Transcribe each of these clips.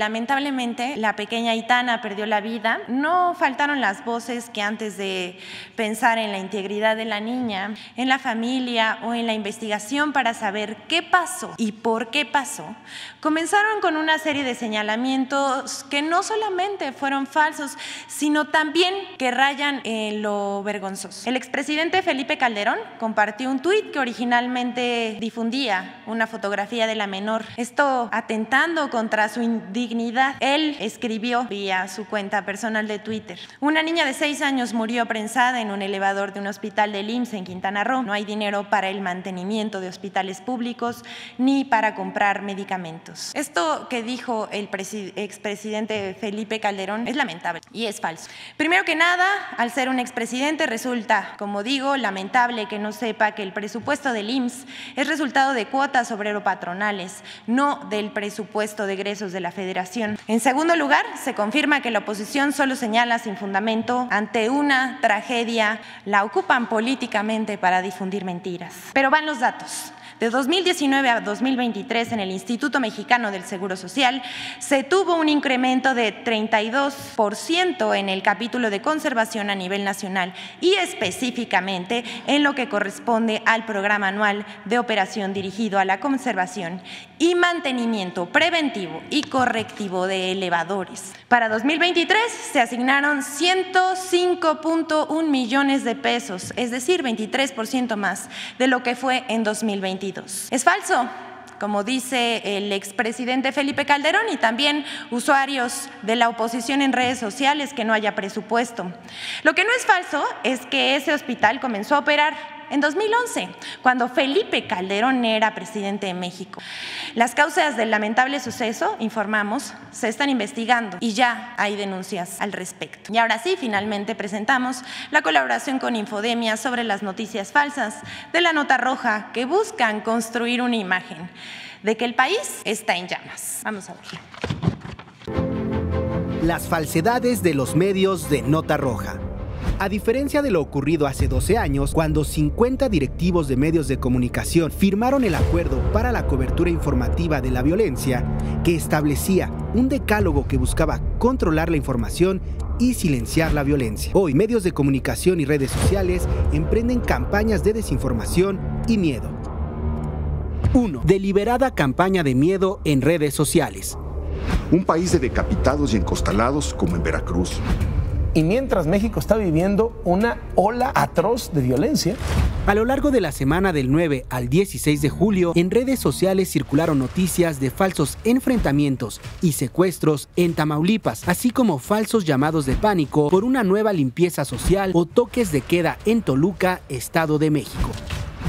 lamentablemente la pequeña Aitana perdió la vida, no faltaron las voces que antes de pensar en la integridad de la niña, en la familia o en la investigación para saber qué pasó y por qué pasó, comenzaron con una serie de señalamientos que no solamente fueron falsos, sino también que rayan en lo vergonzoso. El expresidente Felipe Calderón compartió un tuit que originalmente difundía una fotografía de la menor, esto atentando contra su dignidad. Él escribió vía su cuenta personal de Twitter: una niña de 6 años murió prensada en un elevador de un hospital del IMSS en Quintana Roo. No hay dinero para el mantenimiento de hospitales públicos ni para comprar medicamentos. Esto que dijo el expresidente Felipe Calderón es lamentable y es falso. Primero que nada, al ser un expresidente resulta, como digo, lamentable que no sepa que el presupuesto del IMSS es resultado de cuotas obrero-patronales, no del presupuesto de egresos de la Federación. En segundo lugar, se confirma que la oposición solo señala sin fundamento ante una tragedia, la ocupan políticamente para difundir mentiras. Pero van los datos. De 2019 a 2023 en el Instituto Mexicano del Seguro Social se tuvo un incremento de 32% en el capítulo de conservación a nivel nacional y específicamente en lo que corresponde al programa anual de operación dirigido a la conservación y mantenimiento preventivo y correctivo de elevadores. Para 2023 se asignaron 105.1 millones de pesos, es decir, 23% más de lo que fue en 2022. Es falso, como dice el expresidente Felipe Calderón y también usuarios de la oposición en redes sociales, que no haya presupuesto. Lo que no es falso es que ese hospital comenzó a operar en 2011, cuando Felipe Calderón era presidente de México. Las causas del lamentable suceso, informamos, se están investigando y ya hay denuncias al respecto. Y ahora sí, finalmente presentamos la colaboración con Infodemia sobre las noticias falsas de la nota roja que buscan construir una imagen de que el país está en llamas. Vamos a verlo. Las falsedades de los medios de nota roja. A diferencia de lo ocurrido hace 12 años, cuando 50 directivos de medios de comunicación firmaron el acuerdo para la cobertura informativa de la violencia, que establecía un decálogo que buscaba controlar la información y silenciar la violencia. Hoy, medios de comunicación y redes sociales emprenden campañas de desinformación y miedo. 1. Deliberada campaña de miedo en redes sociales. Un país de decapitados y encostalados como en Veracruz. Y mientras México está viviendo una ola atroz de violencia. A lo largo de la semana del 9 al 16 de julio, en redes sociales circularon noticias de falsos enfrentamientos y secuestros en Tamaulipas, así como falsos llamados de pánico por una nueva limpieza social o toques de queda en Toluca, Estado de México.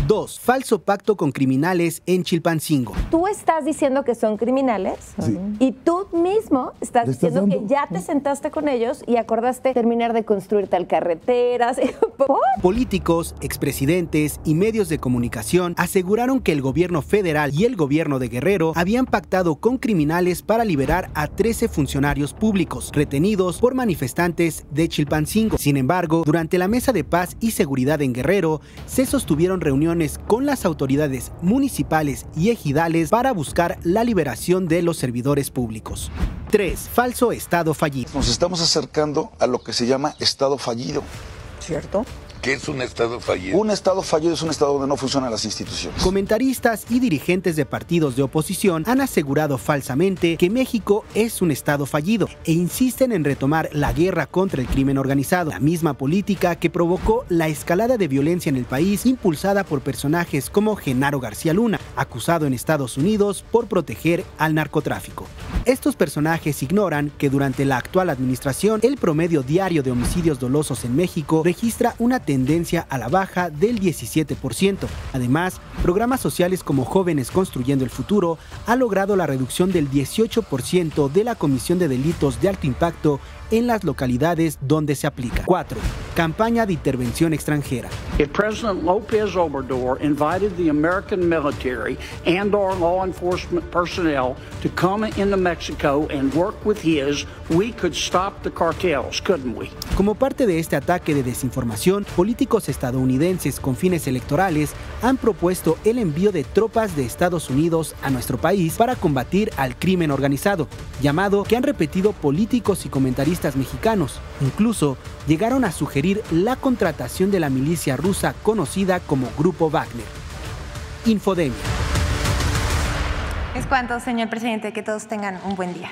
2. Falso pacto con criminales en Chilpancingo. Tú estás diciendo que son criminales, sí, y tú mismo estás diciendo que ya te sentaste con ellos y acordaste terminar de construir tal carreteras. Políticos, expresidentes y medios de comunicación aseguraron que el gobierno federal y el gobierno de Guerrero habían pactado con criminales para liberar a 13 funcionarios públicos retenidos por manifestantes de Chilpancingo. Sin embargo, durante la Mesa de Paz y Seguridad en Guerrero, se sostuvieron reuniones con las autoridades municipales y ejidales para buscar la liberación de los servidores públicos. 3. Falso estado fallido. Nos estamos acercando a lo que se llama estado fallido. ¿Cierto? ¿Qué es un estado fallido? Un estado fallido es un estado donde no funcionan las instituciones. Comentaristas y dirigentes de partidos de oposición han asegurado falsamente que México es un estado fallido e insisten en retomar la guerra contra el crimen organizado, la misma política que provocó la escalada de violencia en el país, impulsada por personajes como Genaro García Luna, acusado en Estados Unidos por proteger al narcotráfico. Estos personajes ignoran que durante la actual administración el promedio diario de homicidios dolosos en México registra una tendencia a la baja del 17%. Además, programas sociales como Jóvenes Construyendo el Futuro ha logrado la reducción del 18% de la comisión de delitos de alto impacto en las localidades donde se aplica. 4. campaña de intervención extranjera. If President López Obrador invited the American military and our law enforcement personnel to come into Mexico and work with his, we could stop the cartels, couldn't we? Como parte de este ataque de desinformación, políticos estadounidenses con fines electorales han propuesto el envío de tropas de Estados Unidos a nuestro país para combatir al crimen organizado, llamado que han repetido políticos y comentaristas mexicanos. Incluso llegaron a sugerir la contratación de la milicia rusa conocida como Grupo Wagner. Infodemia. Es cuanto, señor presidente, que todos tengan un buen día.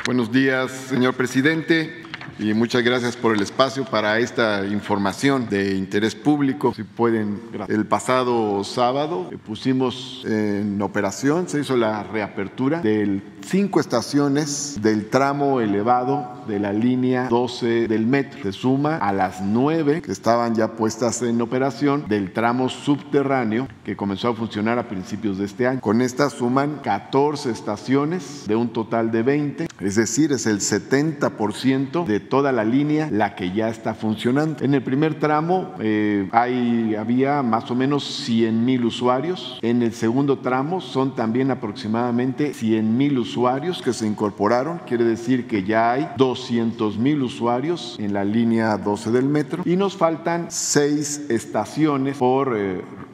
Buenos días, señor presidente. Y muchas gracias por el espacio para esta información de interés público. Si pueden, el pasado sábado pusimos en operación, se hizo la reapertura de 5 estaciones del tramo elevado de la línea 12 del metro. Se suma a las 9 que estaban ya puestas en operación del tramo subterráneo que comenzó a funcionar a principios de este año. Con esta suman 14 estaciones de un total de 20, es decir, es el 70% de toda la línea la que ya está funcionando. En el primer tramo había más o menos 100,000 usuarios. En el segundo tramo son también aproximadamente 100,000 usuarios que se incorporaron. Quiere decir que ya hay 200,000 usuarios en la línea 12 del metro y nos faltan 6 estaciones por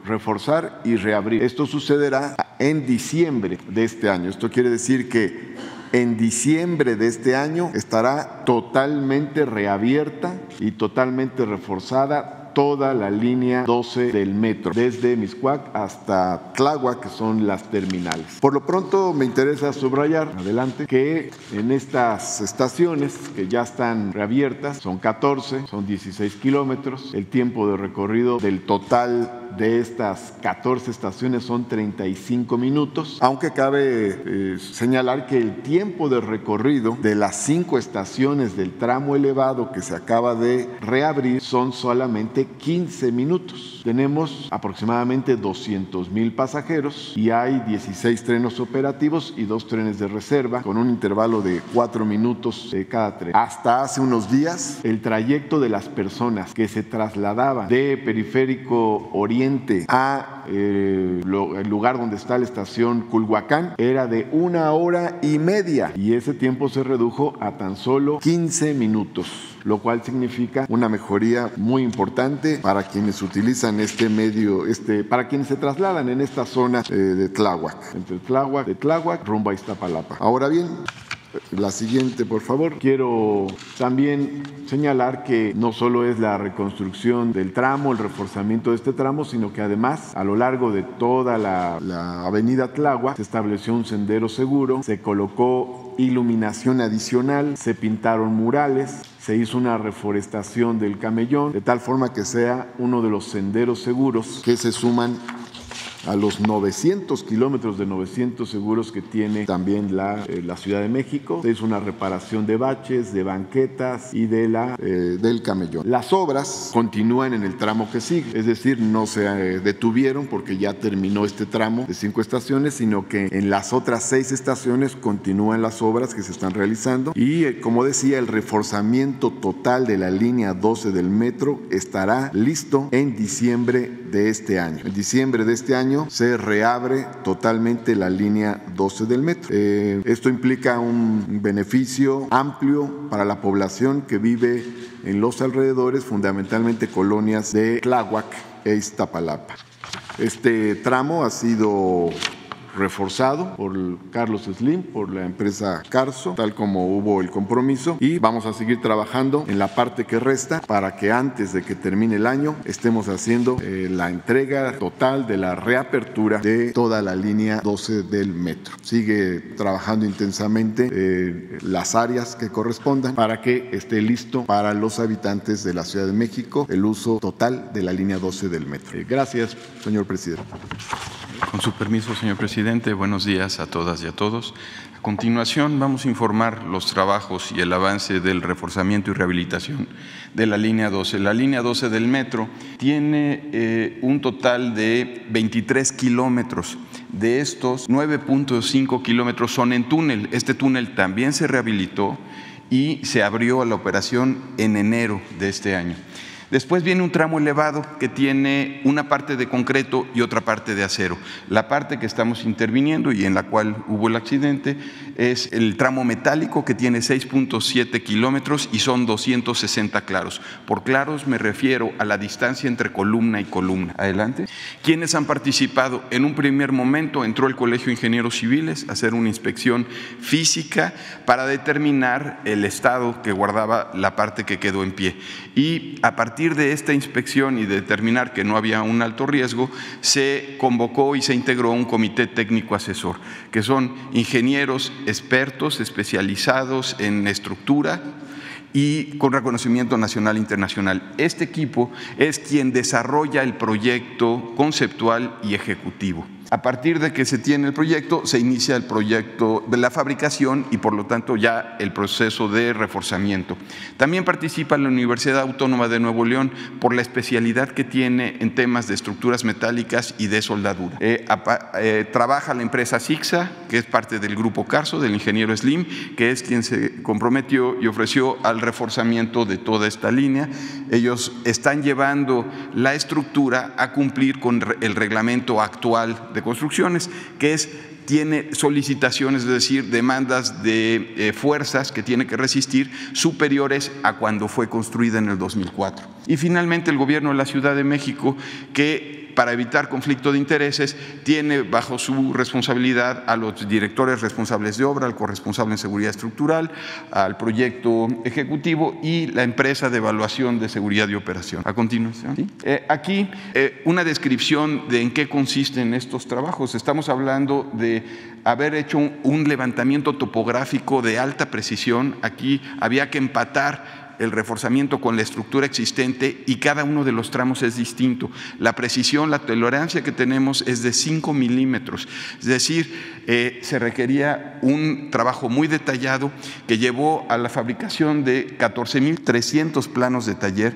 reforzar y reabrir. Esto sucederá en diciembre de este año. Esto quiere decir que en diciembre de este año estará totalmente reabierta y totalmente reforzada toda la línea 12 del metro, desde Mixcoac hasta Tláhuac, que son las terminales. Por lo pronto me interesa subrayar, adelante, que en estas estaciones que ya están reabiertas, son 14, son 16 kilómetros, el tiempo de recorrido del total de estas 14 estaciones son 35 minutos, aunque cabe señalar que el tiempo de recorrido de las 5 estaciones del tramo elevado que se acaba de reabrir son solamente 15 minutos. Tenemos aproximadamente 200,000 pasajeros y hay 16 trenes operativos y 2 trenes de reserva con un intervalo de 4 minutos cada tren. Hasta hace unos días, el trayecto de las personas que se trasladaban de Periférico Oriente a el lugar donde está la estación Culhuacán era de 1 hora y media y ese tiempo se redujo a tan solo 15 minutos, lo cual significa una mejoría muy importante para quienes utilizan este medio, para quienes se trasladan en esta zona de Tláhuac, entre Tláhuac rumbo a Iztapalapa. Ahora bien, la siguiente, por favor. Quiero también señalar que no solo es la reconstrucción del tramo, el reforzamiento de este tramo, sino que además a lo largo de toda la avenida Tláhuac se estableció un sendero seguro, se colocó iluminación adicional, se pintaron murales, se hizo una reforestación del Camellón, de tal forma que sea uno de los senderos seguros que se suman a los 900 kilómetros de 900 seguros que tiene también la Ciudad de México. Se hizo una reparación de baches, de banquetas y del Camellón. Las obras continúan en el tramo que sigue, es decir, no se detuvieron porque ya terminó este tramo de 5 estaciones, sino que en las otras 6 estaciones continúan las obras que se están realizando y, como decía, el reforzamiento total de la línea 12 del metro estará listo en diciembre de este año. En diciembre de este año se reabre totalmente la línea 12 del metro. Esto implica un beneficio amplio para la población que vive en los alrededores, fundamentalmente colonias de Tláhuac e Iztapalapa. Este tramo ha sido reforzado por Carlos Slim, por la empresa Carso, tal como hubo el compromiso, y vamos a seguir trabajando en la parte que resta para que antes de que termine el año estemos haciendo la entrega total de la reapertura de toda la línea 12 del metro. Sigue trabajando intensamente las áreas que correspondan para que esté listo para los habitantes de la Ciudad de México el uso total de la línea 12 del metro. Gracias, señor presidente. Con su permiso, señor presidente, buenos días a todas y a todos. A continuación, vamos a informar los trabajos y el avance del reforzamiento y rehabilitación de la línea 12. La línea 12 del metro tiene un total de 23 kilómetros. De estos, 9.5 kilómetros son en túnel. Este túnel también se rehabilitó y se abrió a la operación en enero de este año. Después viene un tramo elevado que tiene una parte de concreto y otra parte de acero. La parte que estamos interviniendo y en la cual hubo el accidente es el tramo metálico, que tiene 6.7 kilómetros y son 260 claros. Por claros me refiero a la distancia entre columna y columna. Adelante. ¿Quiénes han participado? En un primer momento entró el Colegio de Ingenieros Civiles a hacer una inspección física para determinar el estado que guardaba la parte que quedó en pie. Y a partir de esta inspección y determinar que no había un alto riesgo, se convocó y se integró un comité técnico asesor, que son ingenieros expertos especializados en estructura y con reconocimiento nacional e internacional. Este equipo es quien desarrolla el proyecto conceptual y ejecutivo. A partir de que se tiene el proyecto, se inicia el proyecto de la fabricación y por lo tanto ya el proceso de reforzamiento. También participa la Universidad Autónoma de Nuevo León por la especialidad que tiene en temas de estructuras metálicas y de soldadura. Trabaja la empresa Sixa, que es parte del grupo Carso, del ingeniero Slim, que es quien se comprometió y ofreció al reforzamiento de toda esta línea. Ellos están llevando la estructura a cumplir con el reglamento actual de construcciones, que tiene solicitaciones, es decir, demandas de fuerzas que tiene que resistir superiores a cuando fue construida en el 2004. Y finalmente el Gobierno de la Ciudad de México, que para evitar conflicto de intereses, tiene bajo su responsabilidad a los directores responsables de obra, al corresponsable en seguridad estructural, al proyecto ejecutivo y la empresa de evaluación de seguridad y operación. A continuación, ¿sí? Aquí una descripción de en qué consisten estos trabajos. Estamos hablando de haber hecho un levantamiento topográfico de alta precisión. Aquí había que empatar el reforzamiento con la estructura existente y cada uno de los tramos es distinto. La precisión, la tolerancia que tenemos es de 5 milímetros, es decir, se requería un trabajo muy detallado que llevó a la fabricación de 14.300 planos de taller,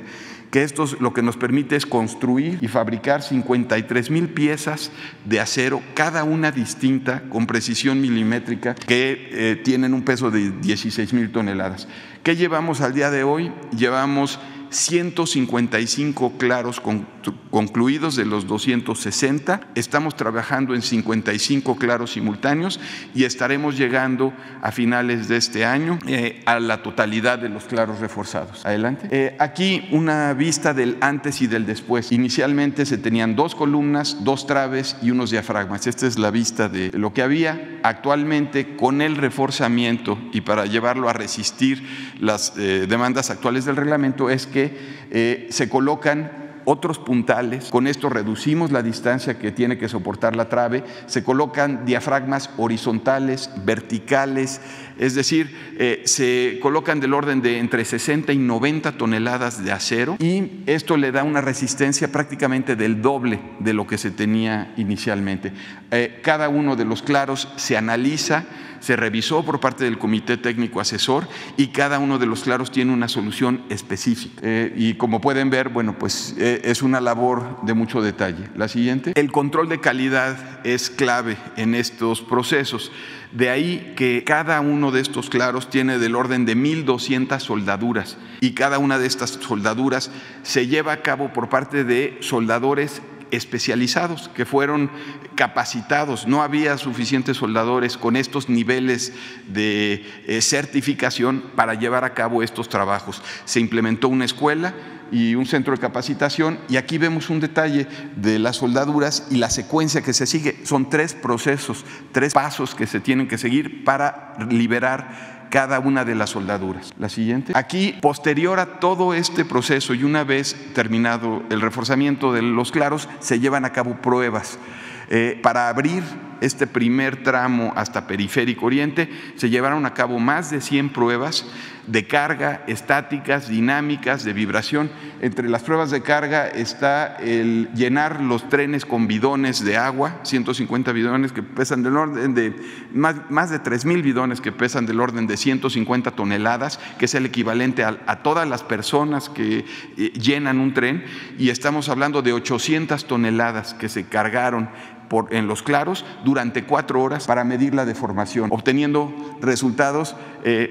que esto lo que nos permite es construir y fabricar 53,000 piezas de acero, cada una distinta, con precisión milimétrica, que tienen un peso de 16,000 toneladas. ¿Qué llevamos al día de hoy? Llevamos 155 claros concluidos de los 260. Estamos trabajando en 55 claros simultáneos y estaremos llegando a finales de este año a la totalidad de los claros reforzados. Adelante. Aquí una vista del antes y del después. Inicialmente se tenían 2 columnas, 2 traves y unos diafragmas. Esta es la vista de lo que había. Actualmente, con el reforzamiento y para llevarlo a resistir las demandas actuales del reglamento, es que se colocan otros puntales. Con esto reducimos la distancia que tiene que soportar la trave. Se colocan diafragmas horizontales, verticales, es decir, se colocan del orden de entre 60 y 90 toneladas de acero y esto le da una resistencia prácticamente del doble de lo que se tenía inicialmente. Cada uno de los claros se analiza, se revisó por parte del Comité Técnico Asesor y cada uno de los claros tiene una solución específica. Y como pueden ver, bueno, pues es una labor de mucho detalle. La siguiente. El control de calidad es clave en estos procesos. De ahí que cada uno de estos claros tiene del orden de 1,200 soldaduras y cada una de estas soldaduras se lleva a cabo por parte de soldadores especializados que fueron capacitados. No había suficientes soldadores con estos niveles de certificación para llevar a cabo estos trabajos. Se implementó una escuela y un centro de capacitación y aquí vemos un detalle de las soldaduras y la secuencia que se sigue. Son 3 procesos, 3 pasos que se tienen que seguir para liberar cada una de las soldaduras. La siguiente. Aquí, posterior a todo este proceso y una vez terminado el reforzamiento de los claros, se llevan a cabo pruebas. Para abrir este primer tramo hasta Periférico Oriente, se llevaron a cabo más de 100 pruebas de carga, estáticas, dinámicas, de vibración. Entre las pruebas de carga está el llenar los trenes con bidones de agua, 150 bidones que pesan del orden de más de 3,000 bidones que pesan del orden de 150 toneladas, que es el equivalente a todas las personas que llenan un tren, y estamos hablando de 800 toneladas que se cargaron en los claros durante 4 horas para medir la deformación, obteniendo resultados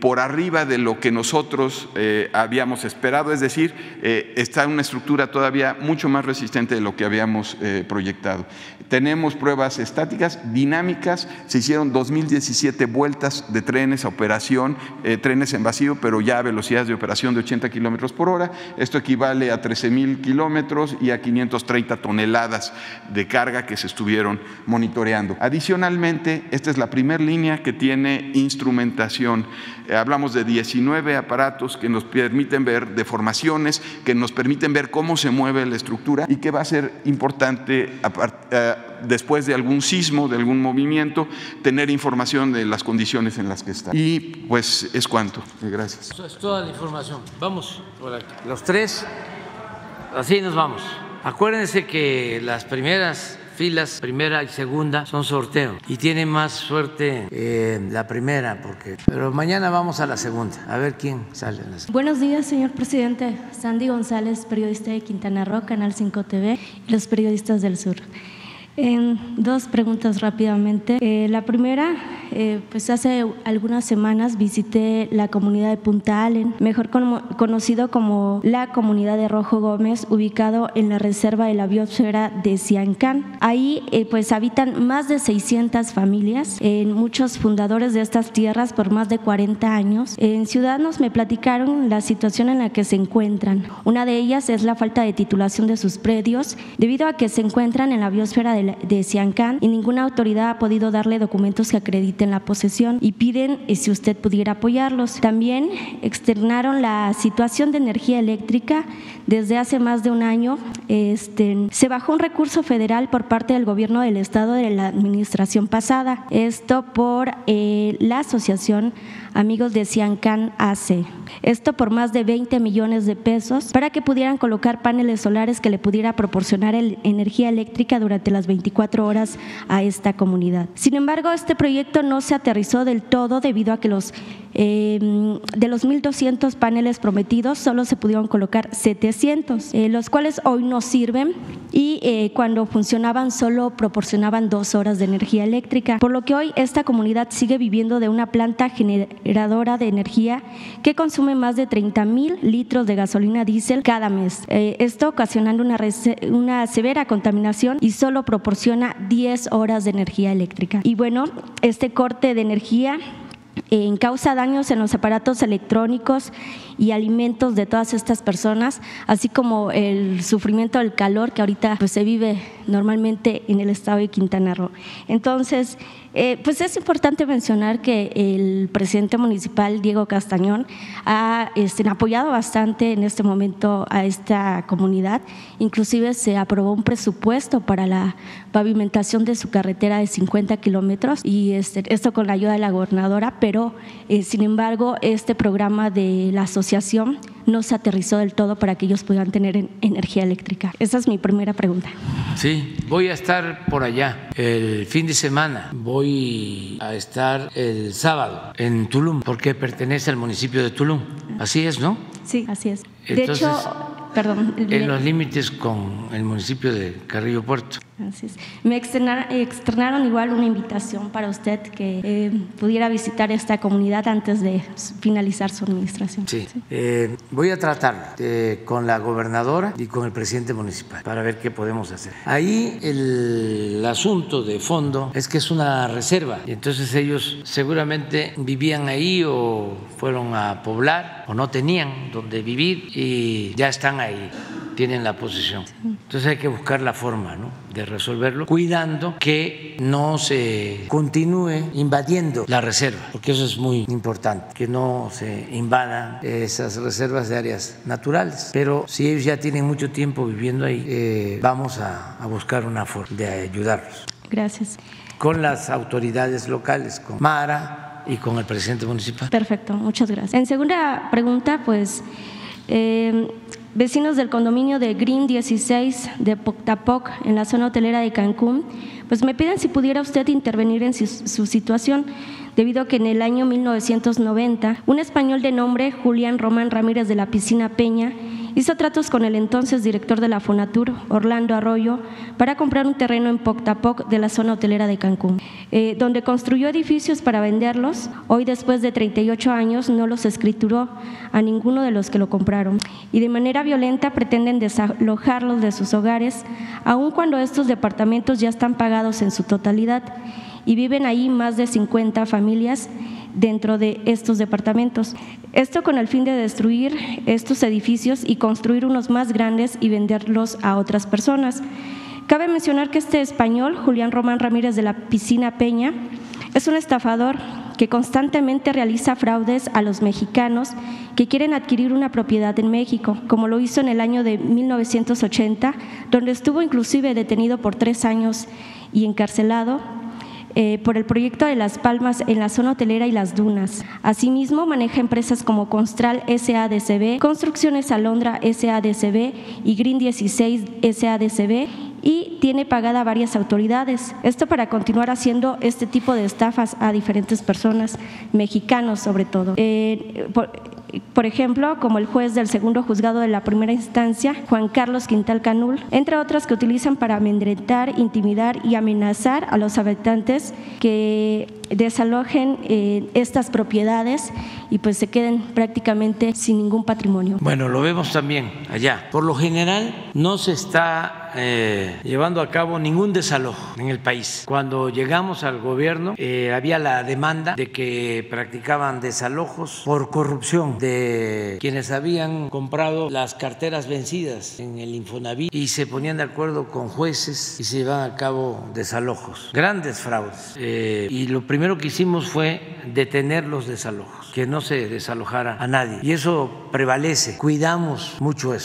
por arriba de lo que nosotros habíamos esperado, es decir, está en una estructura todavía mucho más resistente de lo que habíamos proyectado. Tenemos pruebas estáticas, dinámicas, se hicieron 2017 vueltas de trenes a operación, trenes en vacío, pero ya a velocidades de operación de 80 kilómetros por hora. Esto equivale a 13,000 kilómetros y a 530 toneladas de carga que se estuvieron monitoreando. Adicionalmente, esta es la primera línea que tiene instrumentación. Hablamos de 19 aparatos que nos permiten ver deformaciones, que nos permiten ver cómo se mueve la estructura y que va a ser importante después de algún sismo, de algún movimiento, tener información de las condiciones en las que está. Y pues es cuanto. Gracias. Eso es toda la información. Vamos por aquí. Los tres, así nos vamos. Acuérdense que las primeras filas, primera y segunda, son sorteo y tiene más suerte la primera, pero mañana vamos a la segunda, a ver quién sale en la segunda. Buenos días, señor presidente. Sandy González, periodista de Quintana Roo, Canal 5 TV y los periodistas del sur. Dos preguntas rápidamente. La primera, pues hace algunas semanas visité la comunidad de Punta Allen, mejor conocido como la comunidad de Rojo Gómez, ubicado en la reserva de la biosfera de Siancán. Ahí pues habitan más de 600 familias, muchos fundadores de estas tierras por más de 40 años. Ciudadanos me platicaron la situación en la que se encuentran. Una de ellas es la falta de titulación de sus predios, debido a que se encuentran en la biosfera de Siancán y ninguna autoridad ha podido darle documentos que acrediten la posesión, y piden si usted pudiera apoyarlos. También externaron la situación de energía eléctrica. Desde hace más de un año se bajó un recurso federal por parte del gobierno del estado de la administración pasada, esto por la asociación Amigos de Siancán AC. Esto por más de 20 millones de pesos para que pudieran colocar paneles solares que le pudiera proporcionar energía eléctrica durante las 24 horas a esta comunidad. Sin embargo, este proyecto no se aterrizó del todo debido a que de los 1,200 paneles prometidos solo se pudieron colocar 700, los cuales hoy no sirven, y cuando funcionaban solo proporcionaban 2 horas de energía eléctrica, por lo que hoy esta comunidad sigue viviendo de una planta generadora de energía que consume más de 30,000 litros de gasolina diésel cada mes, esto ocasionando una severa contaminación, y solo proporciona 10 horas de energía eléctrica. Y bueno, este corte de energía causa daños en los aparatos electrónicos y alimentos de todas estas personas, así como el sufrimiento del calor que ahorita pues se vive normalmente en el estado de Quintana Roo. Entonces, pues es importante mencionar que el presidente municipal, Diego Castañón, ha apoyado bastante en este momento a esta comunidad. Inclusive se aprobó un presupuesto para la pavimentación de su carretera de 50 kilómetros, y esto con la ayuda de la gobernadora, pero sin embargo este programa de la asociación no se aterrizó del todo para que ellos puedan tener energía eléctrica. Esa es mi primera pregunta. Sí, voy a estar por allá el fin de semana. Voy a estar el sábado en Tulum, porque pertenece al municipio de Tulum. Así es, ¿no? Sí, así es. Entonces, de hecho, perdón. En los límites con el municipio de Carrillo Puerto. Así es. Me externaron igual una invitación para usted que pudiera visitar esta comunidad antes de finalizar su administración. Sí, sí. Voy a tratar con la gobernadora y con el presidente municipal para ver qué podemos hacer. Ahí el asunto de fondo es que es una reserva, y entonces ellos seguramente vivían ahí o fueron a poblar o no tenían donde vivir y ya están ahí, tienen la posesión. Entonces hay que buscar la forma, ¿no?, de resolverlo, cuidando que no se continúe invadiendo la reserva, porque eso es muy importante, que no se invadan esas reservas de áreas naturales. Pero si ellos ya tienen mucho tiempo viviendo ahí, vamos a buscar una forma de ayudarlos. Gracias. Con las autoridades locales, con Mara y con el presidente municipal. Perfecto, muchas gracias. En segunda pregunta, pues vecinos del condominio de Green 16 de Poctapoc, en la zona hotelera de Cancún, pues me piden si pudiera usted intervenir en su situación, debido a que en el año 1990 un español de nombre Julián Román Ramírez de la Piscina Peña hizo tratos con el entonces director de la Fonatur, Orlando Arroyo, para comprar un terreno en Poctapoc de la zona hotelera de Cancún, donde construyó edificios para venderlos. Hoy, después de 38 años, no los escrituró a ninguno de los que lo compraron y de manera violenta pretenden desalojarlos de sus hogares, aun cuando estos departamentos ya están pagados en su totalidad y viven ahí más de 50 familias dentro de estos departamentos. Esto con el fin de destruir estos edificios y construir unos más grandes y venderlos a otras personas. Cabe mencionar que este español, Julián Román Ramírez de la Piscina Peña, es un estafador que constantemente realiza fraudes a los mexicanos que quieren adquirir una propiedad en México, como lo hizo en el año de 1980, donde estuvo inclusive detenido por 3 años y encarcelado por el proyecto de Las Palmas en la zona hotelera y las dunas. Asimismo, maneja empresas como Constral SADCB, Construcciones Alondra SADCB y Green 16 SADCB, y tiene pagada a varias autoridades. Esto para continuar haciendo este tipo de estafas a diferentes personas, mexicanos sobre todo. Por ejemplo, como el juez del segundo juzgado de la primera instancia, Juan Carlos Quintal Canul, entre otras que utilizan para amedrentar, intimidar y amenazar a los habitantes que desalojen estas propiedades y pues se queden prácticamente sin ningún patrimonio. Bueno, lo vemos también allá. Por lo general no se está llevando a cabo ningún desalojo en el país. Cuando llegamos al gobierno había la demanda de que practicaban desalojos por corrupción de quienes habían comprado las carteras vencidas en el Infonavit y se ponían de acuerdo con jueces y se llevaban a cabo desalojos, grandes fraudes. Y lo primero que hicimos fue detener los desalojos, que no se desalojara a nadie. Y eso prevalece, cuidamos mucho eso.